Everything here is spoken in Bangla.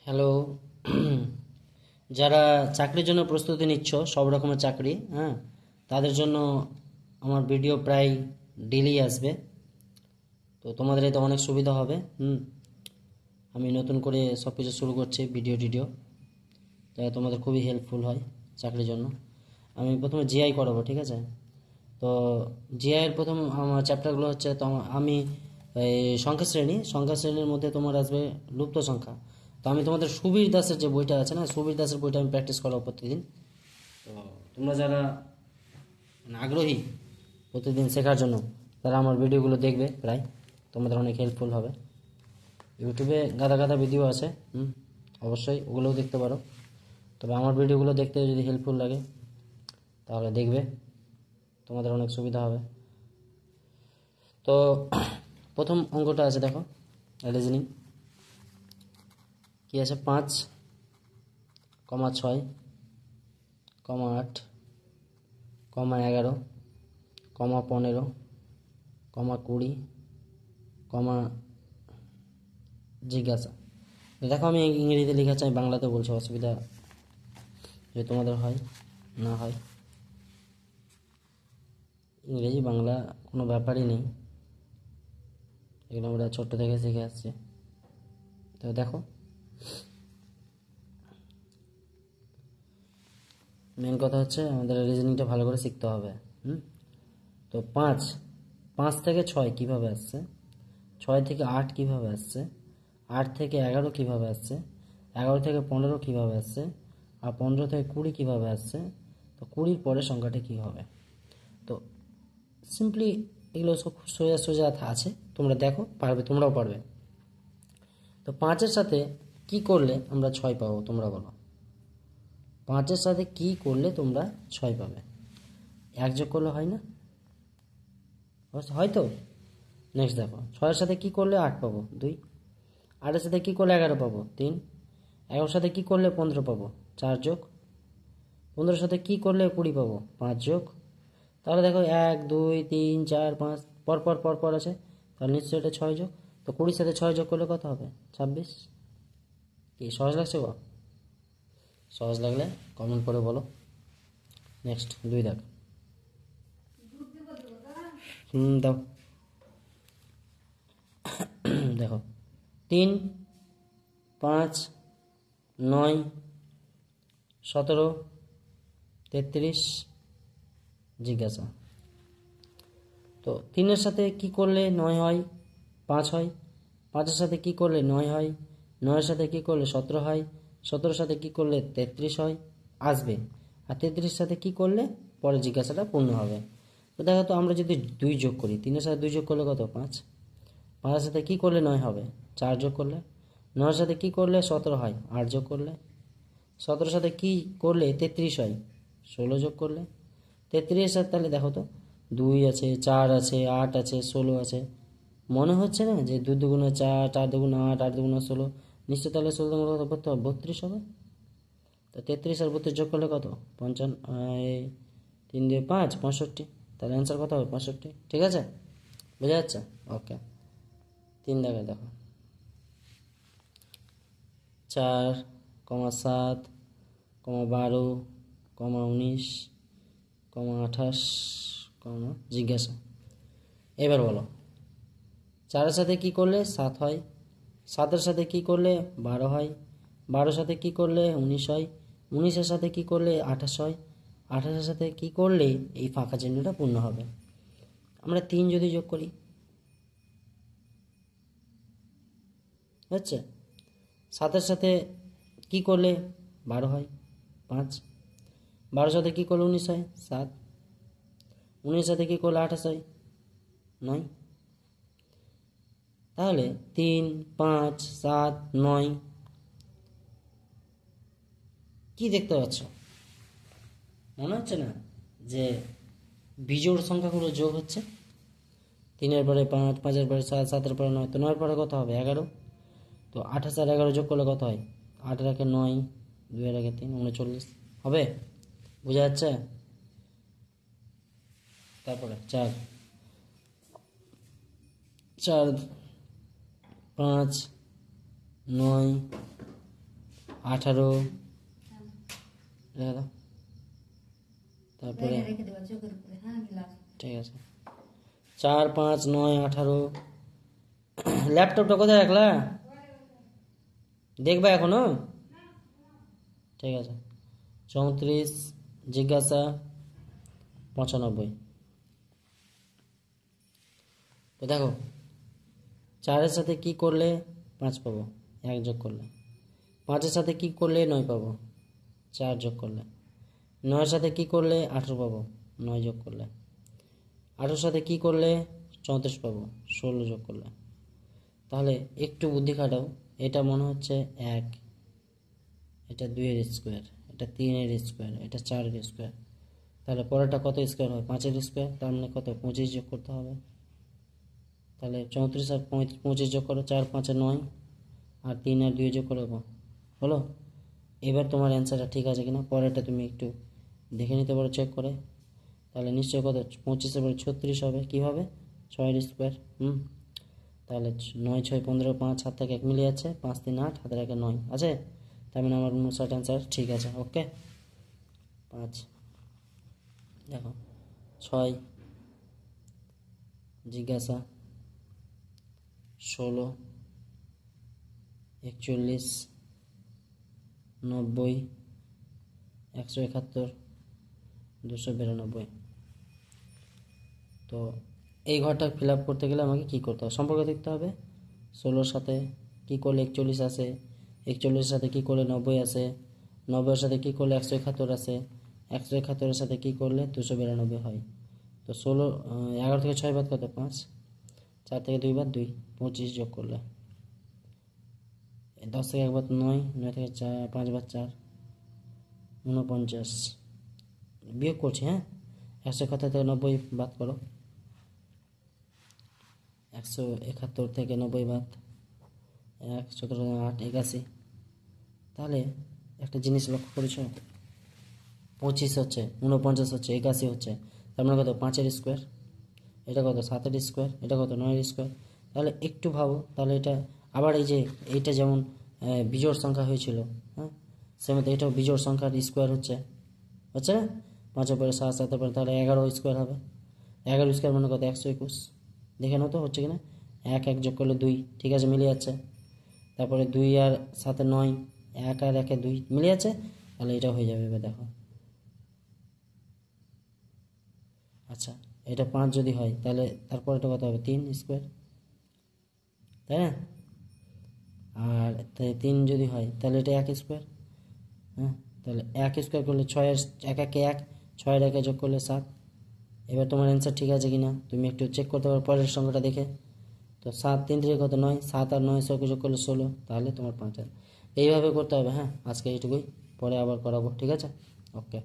হ্যালো। যারা চাকরির জন্য প্রস্তুতি নিচ্ছ, সব রকমের চাকরি, হ্যাঁ, তাদের জন্য আমার ভিডিও প্রায় ডেলি আসবে। তো তোমাদের এতে অনেক সুবিধা হবে। আমি নতুন করে সব কিছু শুরু করছি, ভিডিও টিডিও, তাই তোমাদের খুবই হেল্পফুল হয় চাকরির জন্য। আমি প্রথমে জিআই করাবো, ঠিক আছে? তো জিআইয়ের প্রথম আমার চ্যাপ্টারগুলো হচ্ছে, তো আমি এই সংখ্যা শ্রেণীর মধ্যে তোমার আসবে লুপ্ত সংখ্যা। তো আমি তোমাদের সুবীর দাসের যে বইটা আছে না, সুবীর দাসের বইটা আমি প্র্যাকটিস করাবো প্রতিদিন। তো তোমরা যারা আগ্রহী প্রতিদিন শেখার জন্য, তারা আমার ভিডিওগুলো দেখবে, প্রায় তোমাদের অনেক হেল্পফুল হবে। ইউটিউবে গাদা গাদা ভিডিও আছে, অবশ্যই ওগুলোও দেখতে পারো। তবে আমার ভিডিওগুলো দেখতে যদি হেল্পফুল লাগে তাহলে দেখবে, তোমাদের অনেক সুবিধা হবে। তো প্রথম অঙ্কটা আছে, দেখো, রিজনিং কি আছে, 5,6, 8, 11, 15, 20, জিজ্ঞাসা। দেখো আমি ইংরেজিতে লেখা চাই, বাংলাতে বলছি, অসুবিধা যদি তোমাদের হয় না হয়। ইংরেজি বাংলা কোনো ব্যাপারই নেই, এগুলো আমরা ছোট্ট থেকে শিখে আসছি। তো দেখো, মেন কথা হচ্ছে আমাদের রিজনিংটা ভালো করে শিখতে হবে। তো 5 থেকে 6 কীভাবে আসছে, 6 থেকে 8 কীভাবে আসছে, 8 থেকে 11 কীভাবে আসছে, 11 থেকে 15 কীভাবে আসছে, আর 15 থেকে 20 কীভাবে আসছে, তো 20-র পরের সংখ্যাটা কী হবে। তো সিম্পলি এগুলো সব সোজা সোজা আছে, তোমরা দেখো, পারবে, তোমরাও পারবে। তো 5-এর সাথে কি করলে আমরা 6 পাবো, তোমরা বলো। 5-এর সাথে কি করলে তোমরা 6 পাবে? 1 যোগ করলে হয় না? হয়তো। নেক্সট দেখো, 6-এর সাথে কি করলে 8 পাবো, 2। 8-এর সাথে কি করলে 11 পাবো, 3। 11-এর সাথে কি করলে 15 পাবো, 4 যোগ। 15-এর সাথে কি করলে 20 পাবো, 5 যোগ। তাহলে দেখো 1, 2, 3, 4, 5 পর পর পর পর আছে, তাহলে নিশ্চয়ই এটা 6 যোগ। তো 20-র সাথে 6 যোগ করলে কত হবে, 26। কি সহজ লাগছে গো? সহজ লাগলে কমেন্ট করে বলো। নেক্সট 2 দাও। দাও। দেখো, 3, 5, 9, 17, 33, জিজ্ঞাসা। তো 3-এর সাথে কি করলে 9 হয়, 5 হয়। 5-এর সাথে কি করলে 9 হয়, 9-এর সাথে কি করলে 17 হয়, 17-এর সাথে কি করলে 33 হয়, আসবে। আর 33-এর সাথে কি করলে পরে জিজ্ঞাসাটা পূর্ণ হবে। তো দেখো, তো আমরা যদি 2 যোগ করি, 3-এর সাথে 2 যোগ করলে কত, 5। 5-এর সাথে কি করলে 9 হবে, 4 যোগ করলে। 9-এর সাথে কি করলে 17 হয়, 8 যোগ করলে। 17-এর সাথে কি করলে 33 হয়, 16 যোগ করলে। 33-এর সাথে তাহলে দেখো তো, 2 আছে, 4 আছে, 8 আছে, 16 আছে। মনে হচ্ছে না যে 2 দুগুণে 4, 4 দুগুণে 8, 8 দুগুণে 16, নিশ্চয় তাহলে 16 দুগুণে কত করতে হবে, 32 হবে। তো 33 আর 32 যোগ করলে কত, 55, 3 দিয়ে 5, 65। তাহলে অ্যান্সার কত হবে, 65। ঠিক আছে, বোঝা যাচ্ছে? ওকে। 3 দেখো, 4, 7, 12, 19, 28, জিজ্ঞাসা। এবার বলো, 4-এর সাথে কি করলে 7 হয়, 7-এর সাথে কি করলে 12 হয়, 12-এর সাথে কি করলে 19 হয়, 19-এর সাথে কি করলে 28 হয়, 28-এর সাথে কি করলে এই ফাঁকা চিহ্নটা পূর্ণ হবে। আমরা 3 যদি যোগ করি, হচ্ছে 7-এর সাথে কি করলে 12 হয়, 5। 12-এর সাথে কি করলে 19 হয়, 7। 19-এর সাথে কি করলে 28 হয়, 9। তাহলে 3, 5, 7, 9 কি দেখতে পাচ্ছ? মনে হচ্ছে না যে বিজোড় সংখ্যাগুলো যোগ হচ্ছে? 3-এর পরে 5, 5-এর পরে 7, 7-এর পরে 9, তো 9-এর পরে কত হবে, 11। তো 28 আর 11 যোগ করলে কত হয়, 8 এর 9, 2 এর 3, 39 হবে। বোঝা যাচ্ছে? তারপরে 4, 5, 9, 18 রেখে দাও, তারপরে ঠিক আছে 4 5 9 18। ল্যাপটপটা কোথায় রাখলা? দেখবা এখনো? ঠিক আছে 34 জিজ্ঞাসা 95। তো দেখো 4-এর সাথে কি করলে 5 পাবো, 1 যোগ করলে। 5-এর সাথে কি করলে 9 পাবো, 4 যোগ করলে। 9-এর সাথে কি করলে 18 পাবো, 9 যোগ করলে। 18-এর সাথে কি করলে 34 পাবো, 16 যোগ করলে। তাহলে একটু বুদ্ধি খাটাও, এটা মনে হচ্ছে 1, এটা 2-এর স্কোয়ার, এটা 3-এর স্কোয়ার, এটা 4-এর স্কোয়ার। তাহলে পরেরটা কত স্কোয়ার হয়? 5-এর স্কোয়ার, তার মানে কত? 25 যোগ করতে হবে। তাহলে 34 আর 25 যোগ করো, 4 5 9, আর 3 আর 2 যোগ করে হলো। এবার তোমার অ্যান্সারটা ঠিক আছে কিনা পরেরটা তুমি একটু দেখে নিতে পারো, চেক করে। তাহলে নিশ্চয় কত? 25-এর পরে 36 হবে, কী হবে? 6-এর স্কোয়ার। তাহলে 9 6 15, 5 হাত থেকে 1 মিলে যাচ্ছে, 5 3 8, হাতের 1 9 আছে। তার মানে আমার 59 অ্যান্সার ঠিক আছে। ওকে 5 দেখো 6 জিজ্ঞাসা 16 41 90 171 292। তো এই ঘরটা ফিল আপ করতে গেলে আমাকে কী করতে হবে? সম্পর্ক দেখতে হবে। 16-র সাথে কী করলে 41 আসে, 41-এর সাথে কী করলে 90 আসে, 90-এর সাথে কী করলে 171 আসে, 171-এর সাথে কী করলে 292 হয়। তো 11 থেকে 6 বাদ কত? 5, 4 থেকে 2 বাদ 2, 25 যোগ করলে। 10 থেকে 1 বাদ 9, 9 থেকে 5 বাদ 4, 49। বিয়োগ করছি, হ্যাঁ। 171 থেকে 90 বাদ করো, 171 থেকে 90 বাদ 1 17 8 81। তাহলে একটা জিনিস লক্ষ্য করেছ, 25 হচ্ছে, 49 হচ্ছে, 81 হচ্ছে, তার মানে কত? 5-এর স্কোয়ার। এটা কত? 7-এর স্কোয়ার। এটা কত? 9-এর স্কোয়ার। তাহলে একটু ভাবো, তাহলে এটা আবার এই যে এইটা যেমন বিজোড় সংখ্যা হয়েছিল, হ্যাঁ, সেমতো এটাও বিজোড় সংখ্যার স্কোয়ার হচ্ছে না? 5-এর পরে 7, 7-এর পরে তাহলে 11 স্কোয়ার হবে। 11 স্কোয়ার মানে কত? 121। দেখে নাও তো হচ্ছে কিনা। 1 1 যোগ করলে 2, ঠিক আছে, মিলে যাচ্ছে। তারপরে 2 আর 7 9, 1 আর 1 2 মিলে যাচ্ছে। তাহলে এটা হয়ে যাবে। এবার দেখো, আচ্ছা এটা 5 যদি হয় তাহলে তারপর এটা কত হবে? 3 স্কোয়ার, তাই না? আর 3 যদি হয় তাহলে এটা 1 স্কোয়ার, হ্যাঁ। তাহলে 1 স্কোয়ার করলে 6-এর 1 1 1, 6-এর 1 যোগ করলে 7। এবার তোমার অ্যান্সার ঠিক আছে কিনা তুমি একটু চেক করতে পারো পরের সংখ্যাটা দেখে। তো 7 3 থেকে কত? 9, 7 আর 9 যোগ করলে 16, তাহলে তোমার 5। এইভাবে করতে হবে, হ্যাঁ। আজকে এইটুকুই, পরে আবার করাবো, ঠিক আছে? ওকে।